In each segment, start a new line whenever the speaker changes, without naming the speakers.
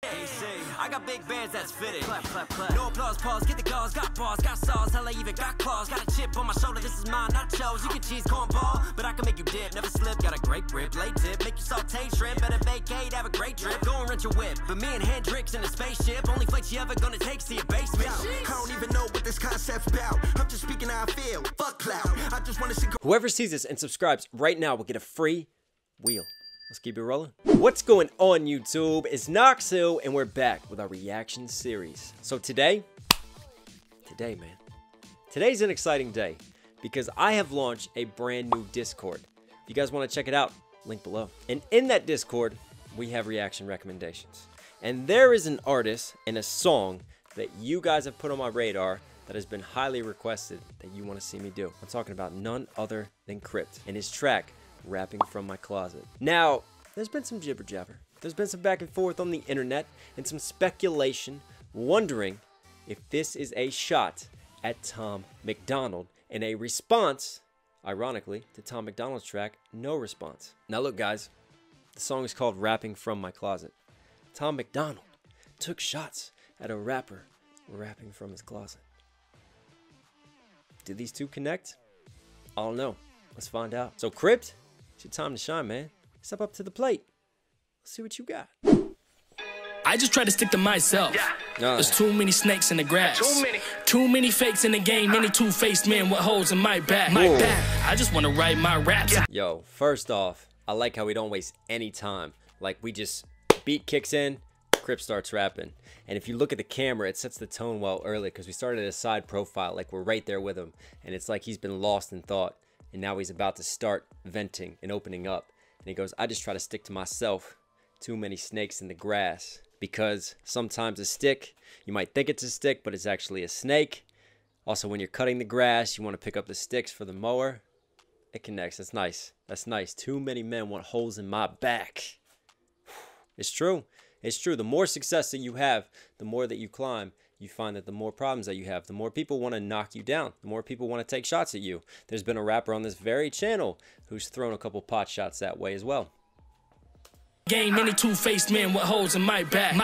I got big bands that's fitted. Clap, clap, clap. No applause, pause. Get the calls. Got bars, got saws. Hell, I even got claws. Got a chip on my shoulder. This is mine, not chose. You can cheese cornball, but I can make you dip. Never slip. Got a great grip. Late tip. Make you saute shrimp. Better vacate. Have a great trip. Go and rent your whip. But me and Hendrix in a spaceship. Only flights you ever gonna take to your basement.
I don't even know what this concept's about. I'm just speaking how I feel. Fuck clout. I just want to see.
Whoever sees this and subscribes right now will get a free wheel. Let's keep it rolling. What's going on, YouTube? It's Knox Hill, and we're back with our reaction series. So today, man, today's an exciting day because I have launched a brand new Discord. If you guys want to check it out, link below. And in that Discord, we have reaction recommendations. And there is an artist and a song that you guys have put on my radar that has been highly requested that you want to see me do. I'm talking about none other than Crypt and his track, Rapping From My Closet. Now, there's been some jibber jabber. There's been some back and forth on the internet and some speculation wondering if this is a shot at Tom MacDonald and a response, ironically, to Tom MacDonald's track, No Response. Now look, guys, the song is called Rapping From My Closet. Tom MacDonald took shots at a rapper rapping from his closet. Did these two connect? I don't know. Let's find out. So Crypt, it's your time to shine, man. Step up to the plate. Let's see what you got.
I just try to stick to myself. There's too many snakes in the grass. Too many fakes in the game. Many two-faced men with holes in my back. I just want to write my raps.
Yo, first off, I like how we don't waste any time. Like, we just, beat kicks in, Crypt starts rapping. And if you look at the camera, it sets the tone well early because we started a side profile, like we're right there with him. And it's like he's been lost in thought. And now he's about to start venting and opening up. And he goes, I just try to stick to myself. Too many snakes in the grass. Because sometimes a stick, you might think it's a stick, but it's actually a snake. Also, when you're cutting the grass, you want to pick up the sticks for the mower. It connects. That's nice. That's nice. Too many men want holes in my back. It's true. It's true. The more success that you have, the more that you climb, you find that the more problems that you have, the more people want to knock you down, the more people want to take shots at you. There's been a rapper on this very channel who's thrown a couple pot shots that way as well.
Game, many two-faced men with holes in my back.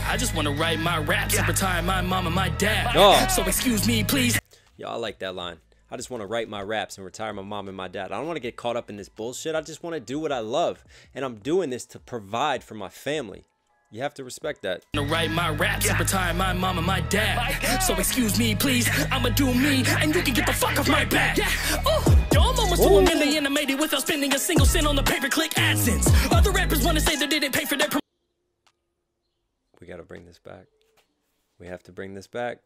I just want to write my raps and retire my mom and my dad. So excuse me, please.
Yo, I like that line. I just want to write my raps and retire my mom and my dad. I don't want to get caught up in this bullshit. I just want to do what I love. And I'm doing this to provide for my family. You have to respect that.
To write my raps and retire my mom and my dad. So excuse me, please. I'ma do me, and you can get the fuck off my back. Yo, I'm almost to $1 million. I made it without spending a single cent on the pay-per-click AdSense. Other rappers want to say they didn't pay for their.
We got to bring this back. We have to bring this back.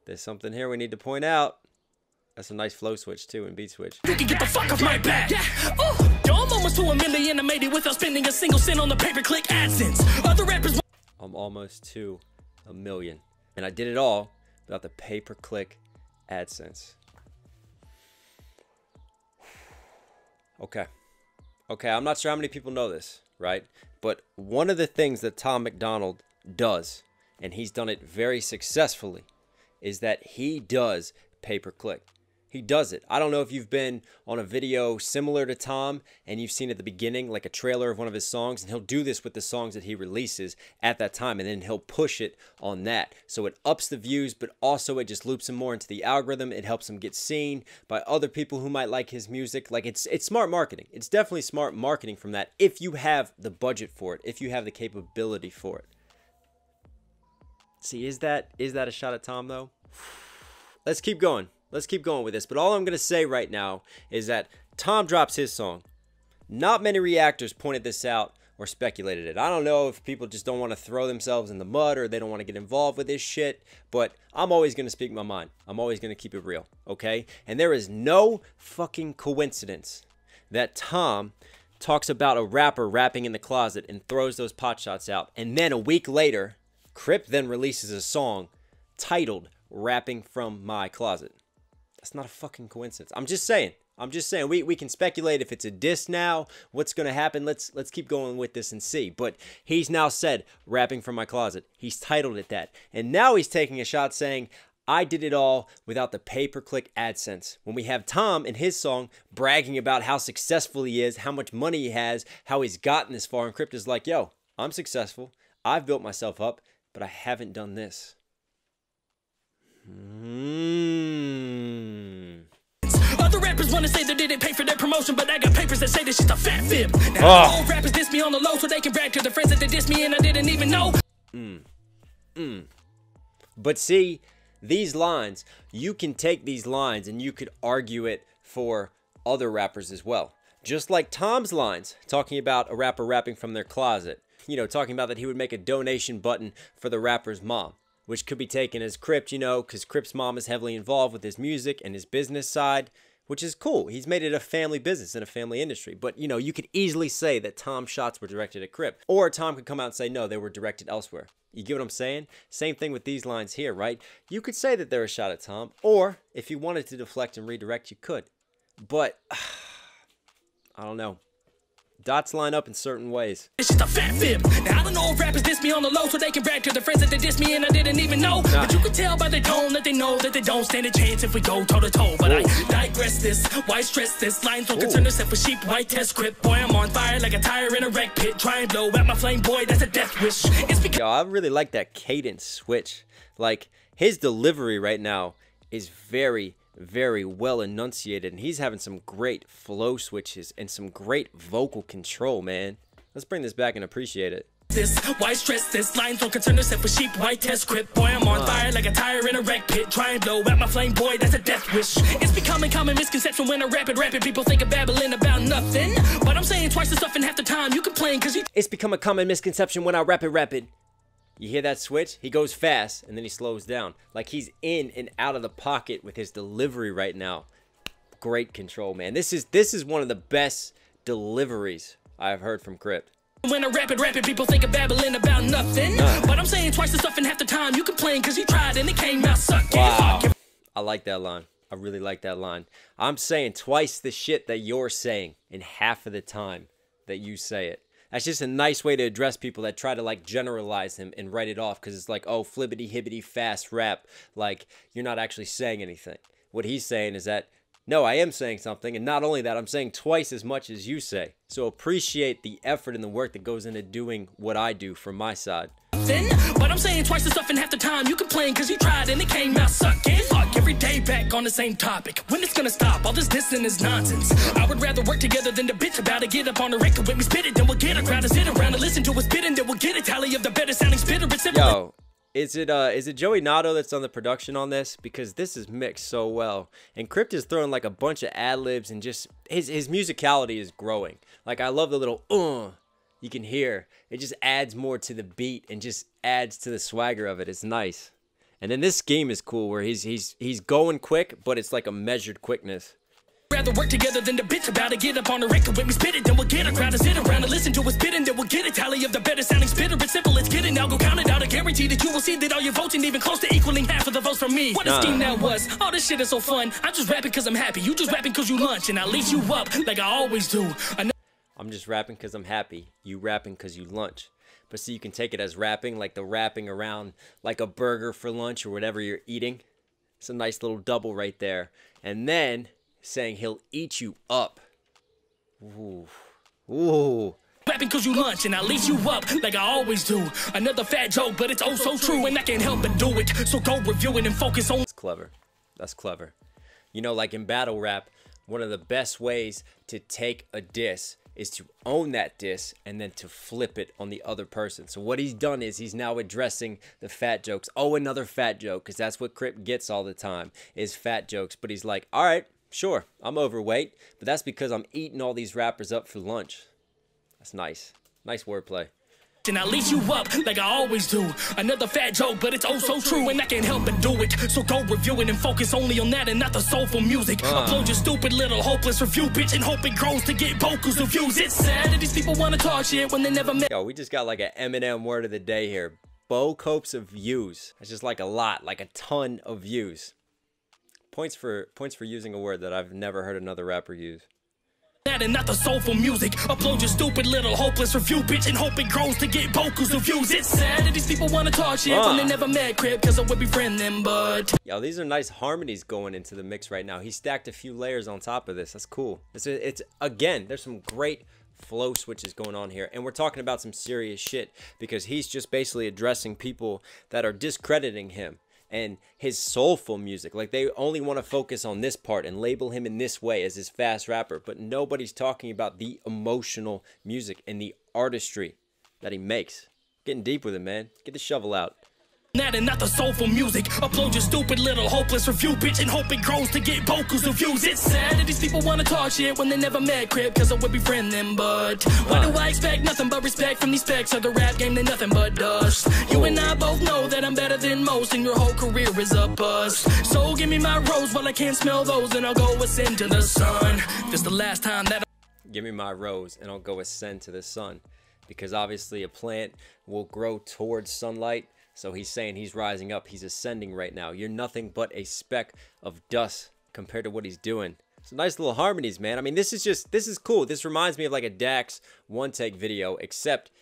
There's something here we need to point out. That's a nice flow switch too and beat switch.
You can get the fuck off my back. Yo, I'm almost to $1 million. I made it without spending a single cent on the pay-per-click AdSense. Other rappers.
I'm almost to $1 million, and I did it all without the pay-per-click AdSense. Okay, I'm not sure how many people know this, right? But one of the things that Tom MacDonald does, and he's done it very successfully, is that he does pay-per-click. He does it. I don't know if you've been on a video similar to Tom and you've seen at the beginning like a trailer of one of his songs, and he'll do this with the songs that he releases at that time, and then he'll push it on that. So it ups the views, but also it just loops him more into the algorithm. It helps him get seen by other people who might like his music. Like it's smart marketing. It's definitely smart marketing from that if you have the budget for it, if you have the capability for it. See, is that a shot at Tom though? Let's keep going. Let's keep going with this. But all I'm going to say right now is that Tom drops his song. Not many reactors pointed this out or speculated it. I don't know if people just don't want to throw themselves in the mud or they don't want to get involved with this shit. But I'm always going to speak my mind. I'm always going to keep it real. Okay? And there is no fucking coincidence that Tom talks about a rapper rapping in the closet and throws those pot shots out. And then a week later, Crypt then releases a song titled Rapping From My Closet. That's not a fucking coincidence. I'm just saying. We can speculate if it's a diss now, what's going to happen. Let's keep going with this and see. But he's now said Rapping From My Closet. He's titled it that. And now he's taking a shot saying, I did it all without the pay-per-click AdSense. When we have Tom in his song bragging about how successful he is, how much money he has, how he's gotten this far, and Crypt is like, yo, I'm successful. I've built myself up, but I haven't done this.
Other rappers wanna say they didn't pay for their promotion, but I got papers that say this shit's a fat fib. Now all rappers diss me on the low so they can brag to their friends that they diss me and I didn't even know.
But see, these lines, you can take these lines and you could argue it for other rappers as well. Just like Tom's lines, talking about a rapper rapping from their closet. You know, talking about that he would make a donation button for the rapper's mom, which could be taken as Crypt, you know, because Crypt's mom is heavily involved with his music and his business side, which is cool. He's made it a family business and a family industry. But, you know, you could easily say that Tom's shots were directed at Crypt. Or Tom could come out and say, no, they were directed elsewhere. You get what I'm saying? Same thing with these lines here, right? You could say that they're a shot at Tom. Or, if you wanted to deflect and redirect, you could. But, I don't know. Dots line up in certain ways.
It's just a fat fib. Now I don't know if rappers diss me on the low so they can brag to their friends that they diss me and I didn't even know. But you can tell by their tone that they know that they don't stand a chance if we go toe to toe. But I digress this. Why stress this? Lines don't concern yourself with sheep, white test script. Boy, I'm on fire like a tire in a wreck pit. Try and blow at my flame, boy, that's a death wish. It's because
Yo, I really like that cadence switch. Like, his delivery right now is very well enunciated, and he's having some great flow switches and some great vocal control, man. Let's bring this back and appreciate it.
Why stress this? Lines don't concern yourself with sheep, white test script. Boy, I'm on fire like a tire in a wreck pit. Try and blow at my flame, boy, that's a death wish. It's becoming common misconception when I rap it. People think of babbling about nothing. But I'm saying twice the stuff in half the time. You complain cause you
It's become a common misconception when I rap it. You hear that switch? He goes fast, and then he slows down. Like he's in and out of the pocket with his delivery right now. Great control, man. This is one of the best deliveries I've heard from Crypt.
when I rap it, people think of babbling about nothing. But I'm saying twice the stuff in half the time. You complain cause you tried and it came out sucking.
Wow. I like that line. I really like that line. I'm saying twice the shit that you're saying in half of the time that you say it. That's just a nice way to address people that try to like generalize him and write it off because it's like, oh, flibbity hibbity fast rap. Like, you're not actually saying anything. What he's saying is that, no, I am saying something, and not only that, I'm saying twice as much as you say. So appreciate the effort and the work that goes into doing what I do from my side.
But I'm saying twice the stuff in half the time. You complain cause you tried and it came out sucking. Fuck, every day back on the same topic. When it's gonna stop? All this dissing is nonsense. I would rather work together than to bitch about it. Get up on the record with me, spit it, then we'll get a crowd to sit around and listen to us spitting. Then we'll get a tally of the better sounding spitter. It's simple.
Yo, is it Joey Nato that's on the production on this? Because this is mixed so well. And Crypt is throwing like a bunch of ad-libs and just his musicality is growing. Like, I love the little you can hear. It just adds more to the beat and just adds to the swagger of it. It's nice. And then this scheme is cool where he's going quick, but it's like a measured quickness.
Rather work together than to bitch about it. Get up on the record with me, spit it, then we'll get a crowd to sit around and listen to us spitting. Then we'll get a tally of the better sounding spitter. It's simple, it's kidding. Now go count it out. I guarantee that you will see that all your votes ain't even close to equaling half of the votes from me. What a scheme that was. Oh, this shit is so fun. I'm just rapping cause I'm happy. You just rapping cause you lunch, and I leash you up like I always do.
I'm just rapping because I'm happy. You rapping because you lunch. But see, you can take it as rapping, like the wrapping around like a burger for lunch or whatever you're eating. It's a nice little double right there. And then saying he'll eat you up. Ooh. Ooh.
Rapping cause you lunch and I leash you up like I always do. Another fat joke, but it's oh so true, and I can't help but do it. So go review it and focus on.
That's clever. That's clever. You know, like in battle rap, one of the best ways to take a diss is to own that diss and then to flip it on the other person. So what he's done is he's now addressing the fat jokes. Oh, another fat joke, because that's what Crypt gets all the time, is fat jokes. But he's like, all right, sure, I'm overweight, but that's because I'm eating all these rappers up for lunch. That's nice. Nice wordplay.
And I leash you up like I always do. Another fat joke, but it's oh so true, and I can't help but do it. So go review it and focus only on that and not the soulful music. Upload your stupid little hopeless review, bitch, and hope it grows to get vocals and views. It's sad that these people want to talk shit when they never met.
Yo, we just got like an Eminem word of the day here. Bocopes of views. That's just like a lot, like a ton of views. Points for using a word that I've never heard another rapper use.
And not the soulful music. Upload your stupid little hopeless review, bitch, and hope it grows to get vocals and views. It's sad that these people want to talk shit when they never met Crypt, cause I would befriend them, but
yo, these are nice harmonies going into the mix right now. He stacked a few layers on top of this. That's cool. It's again, there's some great flow switches going on here, and we're talking about some serious shit because he's just basically addressing people that are discrediting him and his soulful music. Like, they only want to focus on this part and label him in this way as his fast rapper, but nobody's talking about the emotional music and the artistry that he makes. Getting deep with it, man. Get the shovel out.
That and not the soulful music. Upload your stupid little hopeless review, bitch, and hope it grows to get vocals of views. It's sad that these people wanna talk shit when they never met Crip, cause I would befriend them, but why do I expect nothing but respect from these specs of the rap game? They're nothing but dust. You and I both know that I'm better than most, and your whole career is a bust. So give me my rose while I can't smell those, and I'll go ascend to the sun. This the last time that
Give me my rose and I'll go ascend to the sun. Because obviously a plant will grow towards sunlight. So he's saying he's rising up. He's ascending right now. You're nothing but a speck of dust compared to what he's doing. Some nice little harmonies, man. I mean, this is cool. This reminds me of like a Dax one take video, except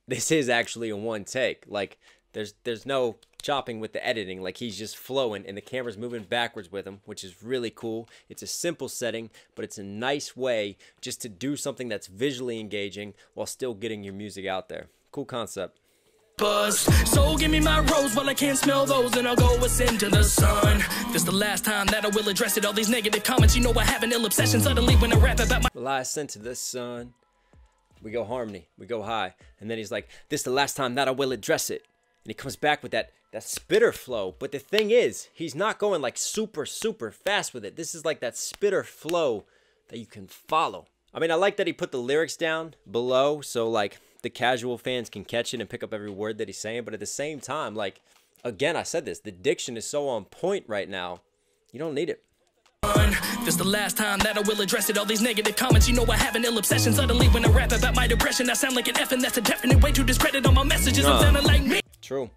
this is actually a one take. Like, there's no chopping with the editing. Like, he's just flowing and the camera's moving backwards with him, which is really cool. It's a simple setting, but it's a nice way just to do something that's visually engaging while still getting your music out there. Cool concept.
buzz. So give me my rose while I can't smell those, and I'll go ascend to the sun. This the last time that I will address it. All these negative comments, you know I have an ill obsession. Suddenly when I rap about my
Well, I ascend to the sun. We go harmony. We go high. And then he's like, this is the last time that I will address it. And he comes back with that spitter flow. But the thing is, he's not going like super fast with it. This is like that spitter flow that you can follow. I mean, I like that he put the lyrics down below so like the casual fans can catch it and pick up every word that he's saying. But at the same time, like, again, I said this, the diction is so on point right now. You don't need it.
This the last time that I will address it. All these negative comments, you know I have an ill obsession. Suddenly when I rap about my depression, I sound like an F, and that's a definite way to discredit all my messages. I'm sounding like me.
True.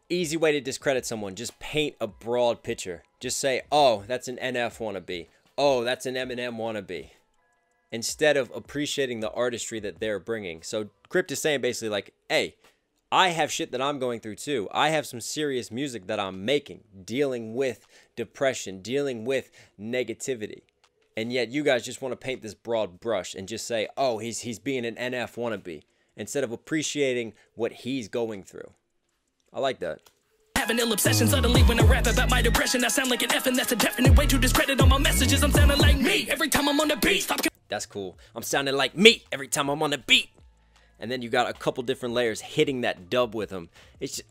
Easy way to discredit someone. Just paint a broad picture. Just say, oh, that's an NF wannabe. Oh, that's an Eminem wannabe. Instead of appreciating the artistry that they're bringing. So Crypt is saying basically like, hey, I have shit that I'm going through too. I have some serious music that I'm making, dealing with depression, dealing with negativity. And yet you guys just want to paint this broad brush and just say, oh, he's being an NF wannabe, instead of appreciating what he's going through. I like that.
Have an ill obsession. Suddenly when I rap about my depression, I sound like an F, and that's a definite way to discredit all my messages. I'm sounding like me every time I'm on the beat. Stop.
That's cool. I'm sounding like me every time I'm on the beat. And then you got a couple different layers hitting that dub with him. It's just,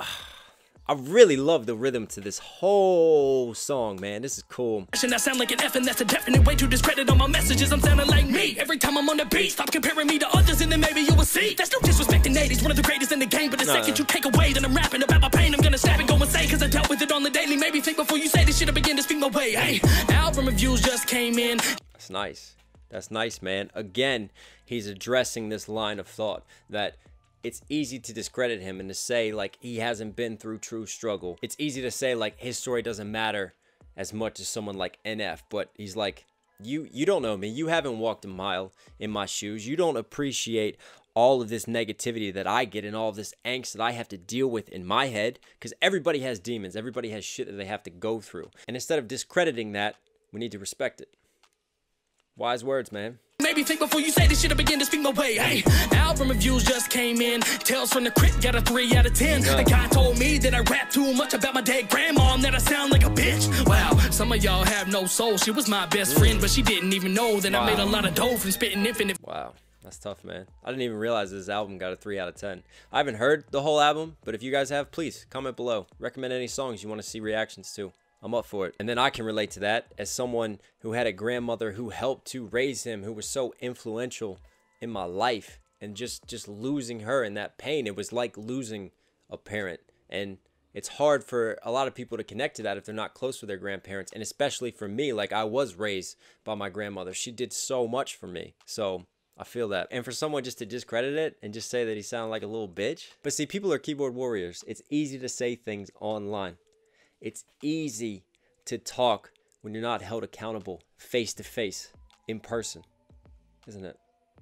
I really love the rhythm to this whole song, man. This is cool.
I sound like an F, and that's a definite way to discredit all my messages. I'm sounding like me every time I'm on the beat. Stop comparing me to others, and then maybe you will see. That's no disrespect in 80s, one of the greatest in the game. But the second you take away that I'm rapping about my pain, I'm gonna snap and go insane, cause I dealt with it on the daily. Maybe think before you say this shit, I begin to speak my way. Hey, album reviews just came in.
That's nice. That's nice, man. Again, he's addressing this line of thought that it's easy to discredit him and to say like he hasn't been through true struggle. It's easy to say like his story doesn't matter as much as someone like NF, but he's like, you don't know me. You haven't walked a mile in my shoes. You don't appreciate all of this negativity that I get and all of this angst that I have to deal with in my head, because everybody has demons. Everybody has shit that they have to go through. And instead of discrediting that, we need to respect it. Wise words, man.
Maybe think before you say this shit, I begin to speak my way. Hey, album reviews just came in. Tales from the Crypt got a 3 out of 10. A guy told me that I rap too much about my dead grandma and that I sound like a bitch. Wow, some of y'all have no soul. She was my best friend, but she didn't even know that I made a lot of dough from spitting infinite.
Wow, that's tough, man. I didn't even realize this album got a 3 out of 10. I haven't heard the whole album, but if you guys have, please comment below. Recommend any songs you want to see reactions to. I'm up for it. And then I can relate to that as someone who had a grandmother who helped to raise him, who was so influential in my life, and just losing her and that pain. It was like losing a parent. And it's hard for a lot of people to connect to that if they're not close with their grandparents. And especially for me, like I was raised by my grandmother. She did so much for me. So I feel that. And for someone just to discredit it and just say that he sounded like a little bitch. But see, people are keyboard warriors. It's easy to say things online. It's easy to talk when you're not held accountable face to face, in person, isn't it?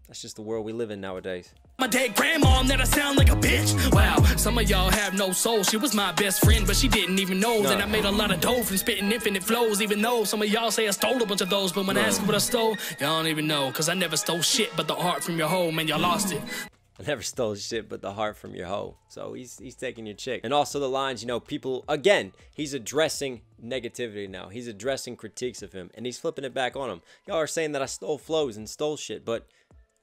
That's just the world we live in nowadays.
My dead grandma and that I sound like a bitch. Wow, some of y'all have no soul. She was my best friend, but she didn't even know. Then I made a lot of dough from spitting infinite flows. Even though some of y'all say I stole a bunch of those, but when I ask what I stole, y'all don't even know. Cause I never stole shit but the heart from your home, and y'all lost it.
I never stole shit but the heart from your hoe. So he's taking your chick. And also the lines, you know, people, again, he's addressing negativity now. He's addressing critiques of him, and he's flipping it back on him. Y'all are saying that I stole flows and stole shit, but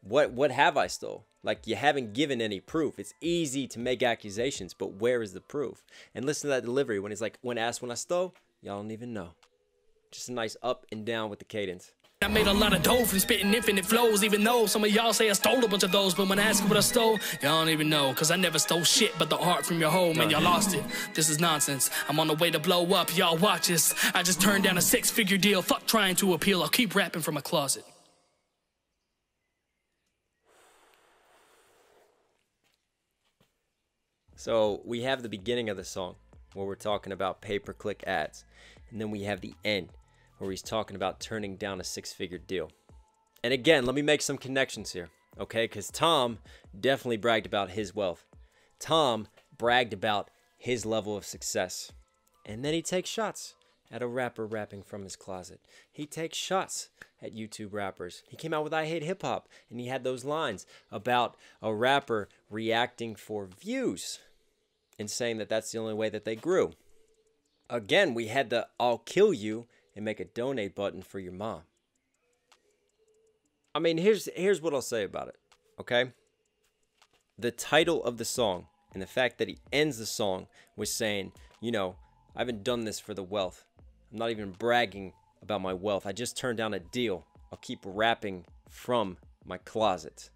what have I stole? Like, you haven't given any proof. It's easy to make accusations, but where is the proof? And listen to that delivery when he's like, when asked when I stole, y'all don't even know. Just a nice up and down with the cadence.
I made a lot of dough from spitting infinite flows, even though some of y'all say I stole a bunch of those, but when I ask what I stole, y'all don't even know, cause I never stole shit but the heart from your home, and y'all lost it. This is nonsense. I'm on the way to blow up, y'all watch this. I just turned down a 6-figure deal. Fuck trying to appeal, I'll keep rapping from a closet.
So we have the beginning of the song where we're talking about pay-per-click ads, and then we have the end where he's talking about turning down a 6-figure deal. And again, let me make some connections here, okay? Because Tom definitely bragged about his wealth. Tom bragged about his level of success. And then he takes shots at a rapper rapping from his closet. He takes shots at YouTube rappers. He came out with I Hate Hip Hop, and he had those lines about a rapper reacting for views and saying that that's the only way that they grew. Again, we had the I'll kill you and make a donate button for your mom. I mean, here's what I'll say about it, okay? The title of the song and the fact that he ends the song with saying, you know, I haven't done this for the wealth. I'm not even bragging about my wealth. I just turned down a deal. I'll keep rapping from my closet.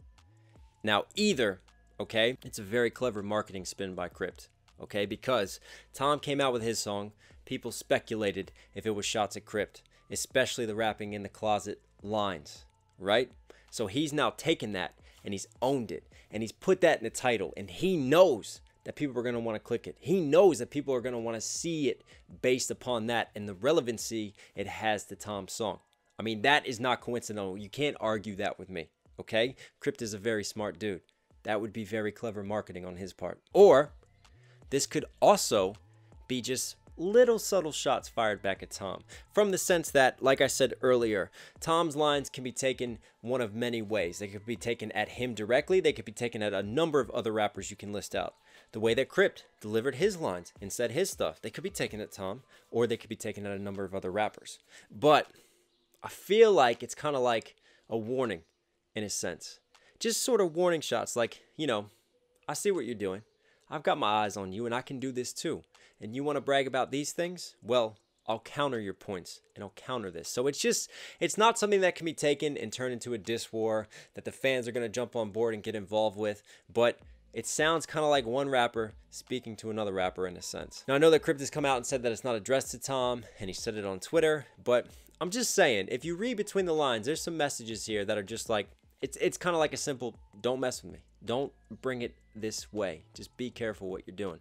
Now, either, okay, it's a very clever marketing spin by Crypt, okay? Because Tom came out with his song. People speculated if it was shots at Crypt, especially the rapping in the closet lines, right? So he's now taken that and he's owned it, and he's put that in the title, and he knows that people are going to want to click it. He knows that people are going to want to see it based upon that and the relevancy it has to Tom's song. I mean, that is not coincidental. You can't argue that with me, okay? Crypt is a very smart dude. That would be very clever marketing on his part. Or this could also be just little subtle shots fired back at Tom, from the sense that, like I said earlier, Tom's lines can be taken one of many ways. They could be taken at him directly. They could be taken at a number of other rappers you can list out. The way that Crypt delivered his lines and said his stuff, they could be taken at Tom, or they could be taken at a number of other rappers. But I feel like it's kind of like a warning in a sense. Just sort of warning shots like, you know, I see what you're doing. I've got my eyes on you, and I can do this too. And you want to brag about these things? Well, I'll counter your points, and I'll counter this. So it's not something that can be taken and turned into a diss war that the fans are going to jump on board and get involved with. But it sounds kind of like one rapper speaking to another rapper in a sense. Now, I know that Crypt has come out and said that it's not addressed to Tom, and he said it on Twitter. But I'm just saying, if you read between the lines, there's some messages here that are just like, it's kind of like a simple, don't mess with me. Don't bring it this way. Just be careful what you're doing.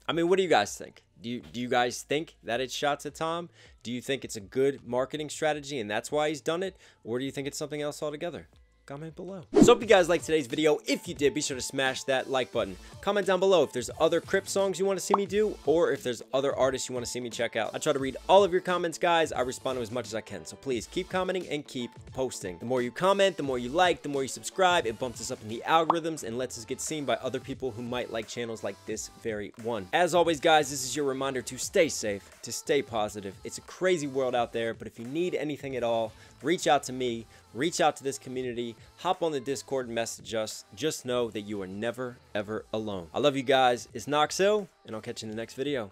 I mean, what do you guys think? Do you guys think that it's shots at Tom? Do you think it's a good marketing strategy and that's why he's done it? Or do you think it's something else altogether? Comment below. So if you guys liked today's video, if you did, be sure to smash that like button. Comment down below if there's other Crypt songs you want to see me do, or if there's other artists you want to see me check out. I try to read all of your comments, guys. I respond to as much as I can. So please keep commenting and keep posting. The more you comment, the more you like, the more you subscribe, it bumps us up in the algorithms and lets us get seen by other people who might like channels like this very one. As always, guys, this is your reminder to stay safe, to stay positive. It's a crazy world out there, but if you need anything at all, reach out to me, reach out to this community, hop on the Discord and message us. Just know that you are never, ever alone. I love you guys. It's Knox Hill, and I'll catch you in the next video.